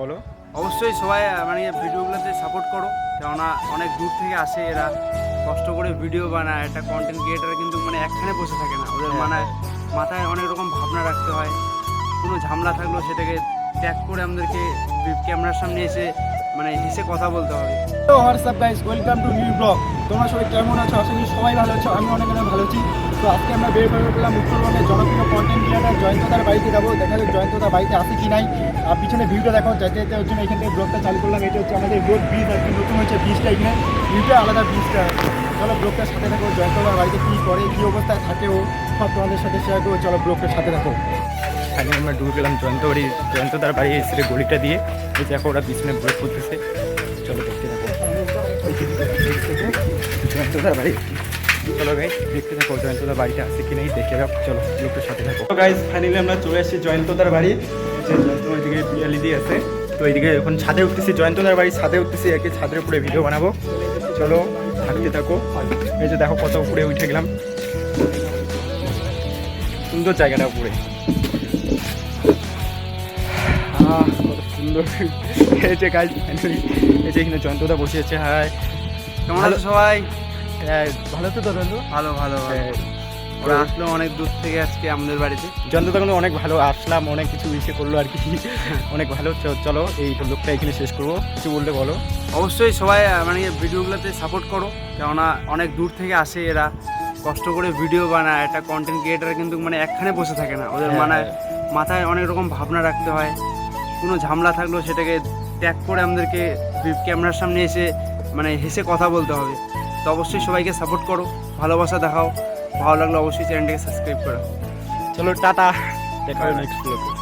বলো। অবশ্যই সবাই মানে ভিডিওগুলোতে সাপোর্ট করো, কেননা অনেক দূর থেকে আসে এরা, কষ্ট করে ভিডিও বানায়। একটা কন্টেন্ট ক্রিয়েটার কিন্তু মানে একখানে বসে থাকে না, ওদের মানে মাথায় অনেক রকম ভাবনা রাখতে হয়। কোনো ঝামেলা থাকলেও সেটাকে ত্যাগ করে আমাদেরকে ক্যামেরার সামনে এসে মানে হেসে কথা বলতে হবে। তো WhatsApp guys, welcome to new blog. তোমরা সবাই কেমন আছো? আশা করি সবাই ভালো আছো, আমি অনেক ভালো আছি। তো আজকে আমরা বের করে পেলাম উত্তরবঙ্গের জনপ্রিয় কন্টেন্ট ক্রিয়েটার জয়ন্তদার বাড়িতে যাবো। দেখা যাক জয়ন্তদার বাড়িতে আসে কি নাই। আর পিছনে ভিউটা দেখো, যেতে যেতে ওর জন্য এখান থেকে ব্লগটা চালু করলাম। এটা হচ্ছে আমাদের রোড ব্রিজ, আর কি নতুন হচ্ছে ব্রিজটা, এখানে ভিউটা আলাদা ব্রিজটা। চলো ব্লগটার সাথে থাকো, জয়ন্তদার বাড়িতে কী করে, কী অবস্থায় থাকে ও সব তোমাদের সাথে শেয়ার করবো। চলো ব্লগটার সাথে থাকো। এখানে আমরা ঢুকে গেলাম জয়ন্তদার বাড়ি এসে গলিটা দিয়ে। এই দেখো ওরা পিছনে ব্রেক করতেছে, চলো দেখতে থাকো জয়ন্তদার বাড়ি। চলো গাইস দেখতে থাকো জয়ন্তদার বাড়িটা আছে কি নাই, দেখে যাও। চলো লোকের সাথে থাকো। তো গাইস ফাইনালি আমরা চলে এসেছি জয়ন্তদার বাড়ি। যে জয়ন্তদার দিকে পিয়ালি দিয়ে আছে, তো এইদিকে এখন ছাদে উঠতেছি, জয়ন্তদার বাড়ি ছাদে উঠতেছি। একে ছাদের উপরে ভিডিও বানাবো, চলো থাকতে থাকো। এই যে দেখো কত উপরে উঠে গেলাম, সুন্দর জায়গাটা উপরে, কত সুন্দর। এই যে গাইস ফাইনালি এই যে এখানে জয়ন্তদা বসে আছে। হাই, কেমন আছো সবাই? ভালো তো দাদা? ভালো ভালো ভালো। ওরা আসলো অনেক দূর থেকে আজকে আমাদের বাড়িতে। জয়ন্তদা কিন্তু অনেক ভালো, আসলাম অনেক কিছু ইসে করলো আর কি, অনেক ভালো। চলো এই লোকটা এখানে শেষ করবো, কিছু বললে বলো। অবশ্যই সবাই মানে ভিডিওগুলোতে সাপোর্ট করো, কেননা অনেক দূর থেকে আসে এরা, কষ্ট করে ভিডিও বানায়। একটা কন্টেন্ট ক্রিয়েটার কিন্তু মানে একখানে বসে থাকে না, ওদের মানে মাথায় অনেক রকম ভাবনা রাখতে হয়। কোনো ঝামেলা থাকলেও সেটাকে ত্যাগ করে আমাদেরকে ক্যামেরার সামনে এসে মানে হেসে কথা বলতে হবে। তো অবশ্যই সবাইকে সাপোর্ট করো, ভালোবাসা দেখাও। ভালো লাগলে অবশ্যই চ্যানেলটাকে সাবস্ক্রাইব করো। চলো টাটা, দেখা হবে নেক্সট ব্লগে।